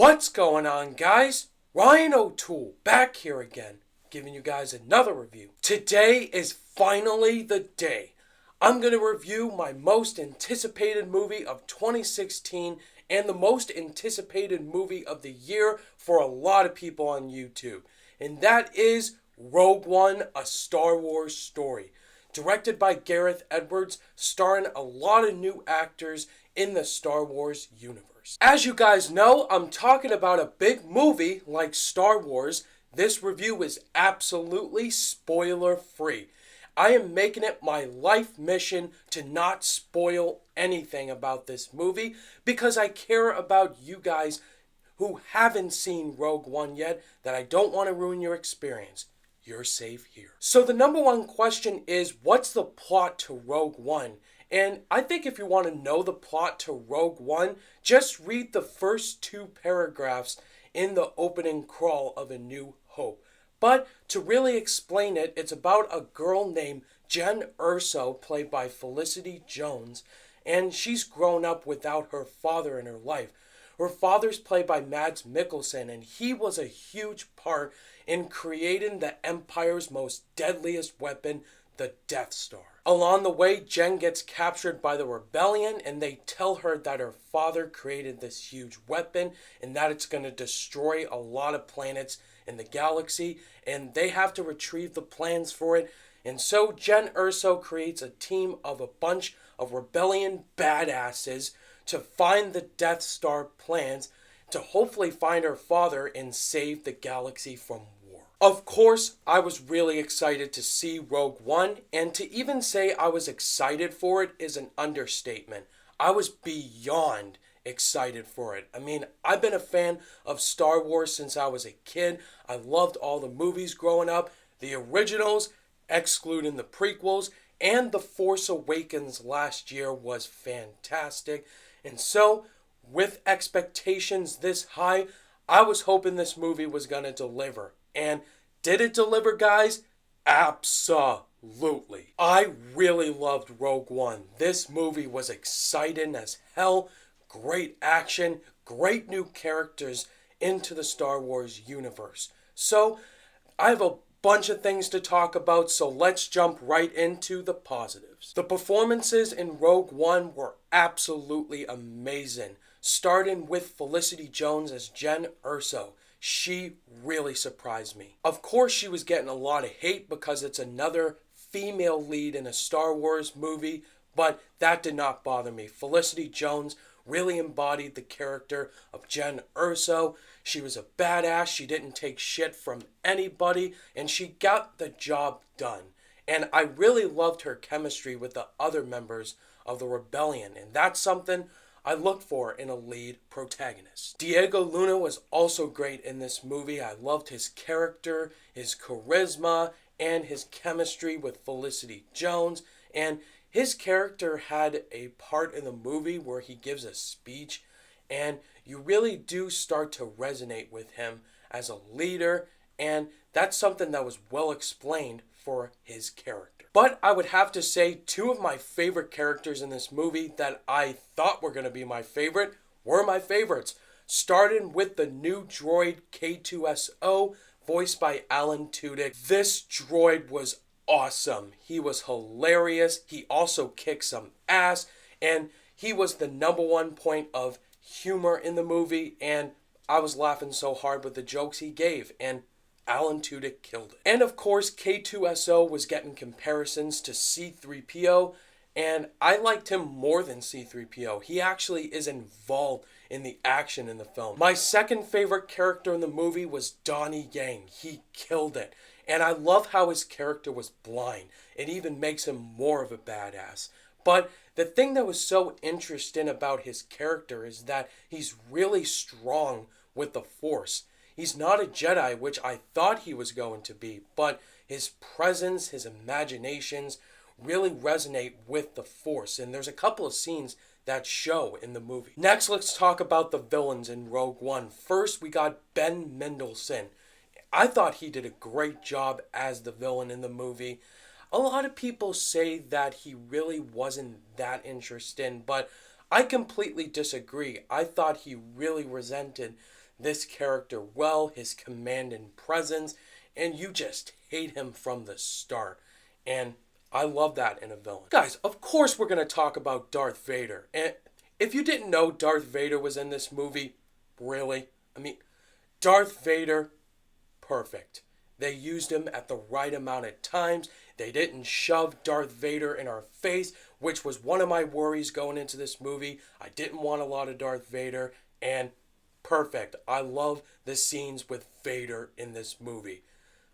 What's going on, guys? Ryan O'Toole back here again, giving you guys another review. Today is finally the day. I'm going to review my most anticipated movie of 2016 and the most anticipated movie of the year for a lot of people on YouTube. And that is Rogue One, A Star Wars Story. Directed by Gareth Edwards, starring a lot of new actors in the Star Wars universe. As you guys know, I'm talking about a big movie like Star Wars. This review is absolutely spoiler free. I am making it my life mission to not spoil anything about this movie because I care about you guys who haven't seen Rogue One yet, that I don't want to ruin your experience. You're safe here. So the number one question is, what's the plot to Rogue One? And I think if you want to know the plot to Rogue One, just read the first two paragraphs in the opening crawl of A New Hope. But to really explain it, it's about a girl named Jyn Erso, played by Felicity Jones, and she's grown up without her father in her life. Her father's played by Mads Mikkelsen, and he was a huge part in creating the Empire's most deadliest weapon, the Death Star. Along the way, Jyn gets captured by the rebellion, and they tell her that her father created this huge weapon and that it's going to destroy a lot of planets in the galaxy, and they have to retrieve the plans for it. And so Jyn Erso creates a team of a bunch of rebellion badasses to find the Death Star plans to hopefully find her father and save the galaxy from war. Of course, I was really excited to see Rogue One, and to even say I was excited for it is an understatement. I was beyond excited for it. I mean, I've been a fan of Star Wars since I was a kid. I loved all the movies growing up, the originals, excluding the prequels, and The Force Awakens last year was fantastic. And so, with expectations this high, I was hoping this movie was going to deliver. And did it deliver, guys? Absolutely. I really loved Rogue One. This movie was exciting as hell. Great action, great new characters into the Star Wars universe. So, I have a bunch of things to talk about, so let's jump right into the positives. The performances in Rogue One were absolutely amazing, starting with Felicity Jones as Jyn Erso. She really surprised me. Of course, she was getting a lot of hate because it's another female lead in a Star Wars movie, but that did not bother me. Felicity Jones really embodied the character of Jyn Erso. She was a badass, she didn't take shit from anybody, and she got the job done. And I really loved her chemistry with the other members of the rebellion, and that's something I look for in a lead protagonist. Diego Luna was also great in this movie. I loved his character, his charisma, and his chemistry with Felicity Jones, and his character had a part in the movie where he gives a speech, and you really do start to resonate with him as a leader, and that's something that was well explained for his character. But I would have to say two of my favorite characters in this movie that I thought were going to be my favorite were my favorites. Starting with the new droid K2SO, voiced by Alan Tudyk. This droid was awesome. He was hilarious. He also kicked some ass, and he was the number one point of humor in the movie, and I was laughing so hard with the jokes he gave, and Alan Tudyk killed it. And of course, K2SO was getting comparisons to C-3PO, and I liked him more than C-3PO. He actually is involved in the action in the film. My second favorite character in the movie was Donnie Yen. He killed it. And I love how his character was blind. It even makes him more of a badass. But the thing that was so interesting about his character is that he's really strong with the Force. He's not a Jedi, which I thought he was going to be, but his presence, his imaginations really resonate with the Force. And there's a couple of scenes that show in the movie. Next, let's talk about the villains in Rogue One. First, we got Ben Mendelsohn. I thought he did a great job as the villain in the movie. A lot of people say that he really wasn't that interesting, but I completely disagree. I thought he really resented this character well, his command and presence, and you just hate him from the start. And I love that in a villain. Guys, of course we're going to talk about Darth Vader. And if you didn't know Darth Vader was in this movie, really? I mean, Darth Vader, perfect. They used him at the right amount of times. They didn't shove Darth Vader in our face, which was one of my worries going into this movie. I didn't want a lot of Darth Vader, and perfect. I love the scenes with Vader in this movie.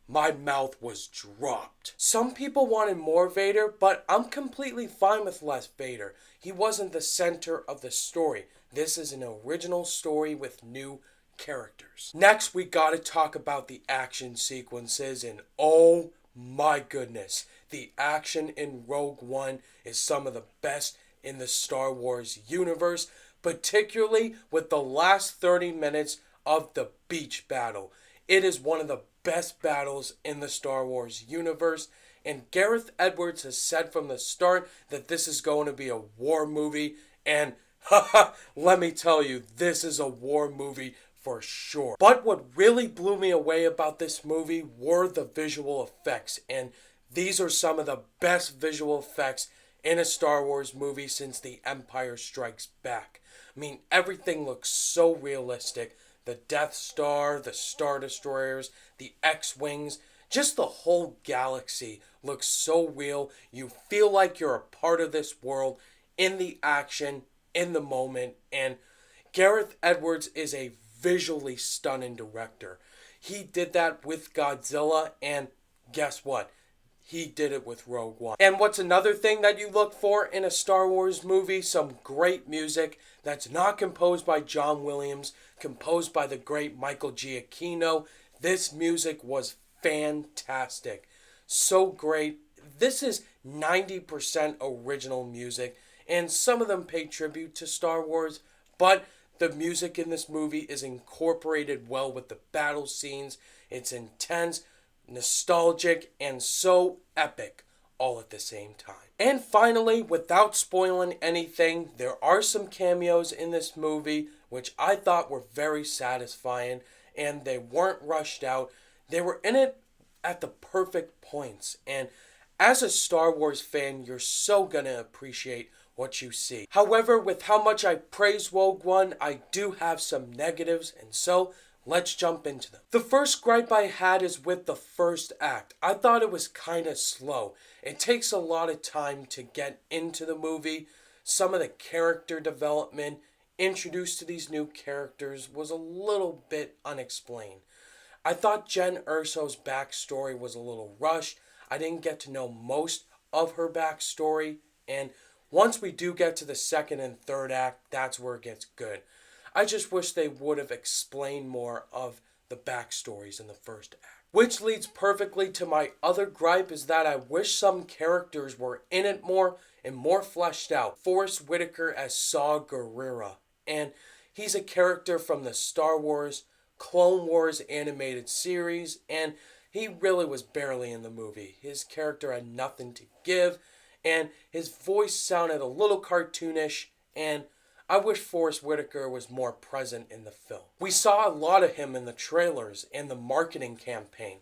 My mouth was dropped. Some people wanted more Vader, but I'm completely fine with less Vader. He wasn't the center of the story. This is an original story with new characters. Next, we gotta talk about the action sequences, and oh my goodness, the action in Rogue One is some of the best in the Star Wars universe, particularly with the last 30 minutes of the beach battle. It is one of the best battles in the Star Wars universe, and Gareth Edwards has said from the start that this is going to be a war movie, and haha, let me tell you, this is a war movie for sure. But what really blew me away about this movie were the visual effects, and these are some of the best visual effects in a Star Wars movie since The Empire Strikes Back. I mean, everything looks so realistic. The Death Star, the Star Destroyers, the X-Wings, just the whole galaxy looks so real. You feel like you're a part of this world, in the action, in the moment, and Gareth Edwards is a visually stunning director. He did that with Godzilla, and guess what? He did it with Rogue One. And what's another thing that you look for in a Star Wars movie? Some great music that's not composed by John Williams, composed by the great Michael Giacchino. This music was fantastic. So great. This is 90% original music, and some of them pay tribute to Star Wars, but the music in this movie is incorporated well with the battle scenes. It's intense, nostalgic, and so epic all at the same time. And finally, without spoiling anything, there are some cameos in this movie which I thought were very satisfying, and they weren't rushed out. They were in it at the perfect points, and as a Star Wars fan, you're so gonna appreciate what you see. However, with how much I praise Rogue One, I do have some negatives, and so let's jump into them. The first gripe I had is with the first act. I thought it was kind of slow. It takes a lot of time to get into the movie. Some of the character development introduced to these new characters was a little bit unexplained. I thought Jyn Erso's backstory was a little rushed. I didn't get to know most of her backstory, and once we do get to the second and third act, that's where it gets good. I just wish they would have explained more of the backstories in the first act. Which leads perfectly to my other gripe, is that I wish some characters were in it more and more fleshed out. Forrest Whitaker as Saw Gerrera, and he's a character from the Star Wars Clone Wars animated series, and he really was barely in the movie. His character had nothing to give, and his voice sounded a little cartoonish, and I wish Forrest Whitaker was more present in the film. We saw a lot of him in the trailers and the marketing campaign,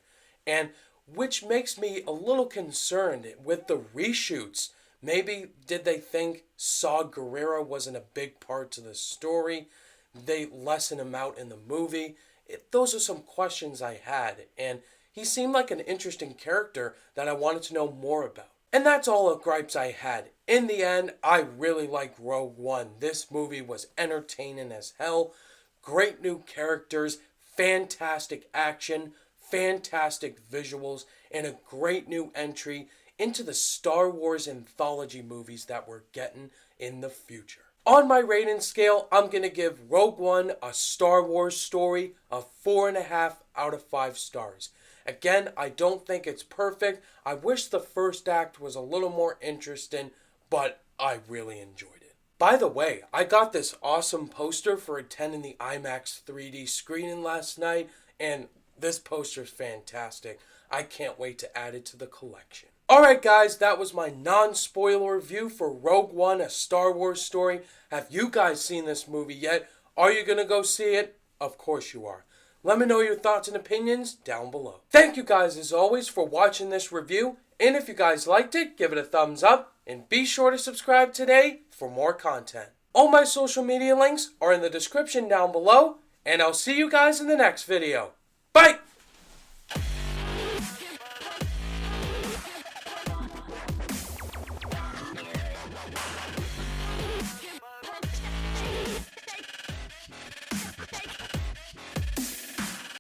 and which makes me a little concerned with the reshoots. Maybe did they think Saw Gerrera wasn't a big part to the story? They lessen him out in the movie? Those are some questions I had, and he seemed like an interesting character that I wanted to know more about. And that's all the gripes I had. In the end, I really liked Rogue One. This movie was entertaining as hell. Great new characters, fantastic action, fantastic visuals, and a great new entry into the Star Wars anthology movies that we're getting in the future. On my rating scale, I'm going to give Rogue One, a Star Wars story, a 4.5 out of 5 stars. Again, I don't think it's perfect. I wish the first act was a little more interesting, but I really enjoyed it. By the way, I got this awesome poster for attending the IMAX 3D screening last night, and this poster's fantastic. I can't wait to add it to the collection. Alright guys, that was my non-spoiler review for Rogue One, a Star Wars story. Have you guys seen this movie yet? Are you going to go see it? Of course you are. Let me know your thoughts and opinions down below. Thank you guys as always for watching this review. And if you guys liked it, give it a thumbs up. And be sure to subscribe today for more content. All my social media links are in the description down below. And I'll see you guys in the next video. Bye!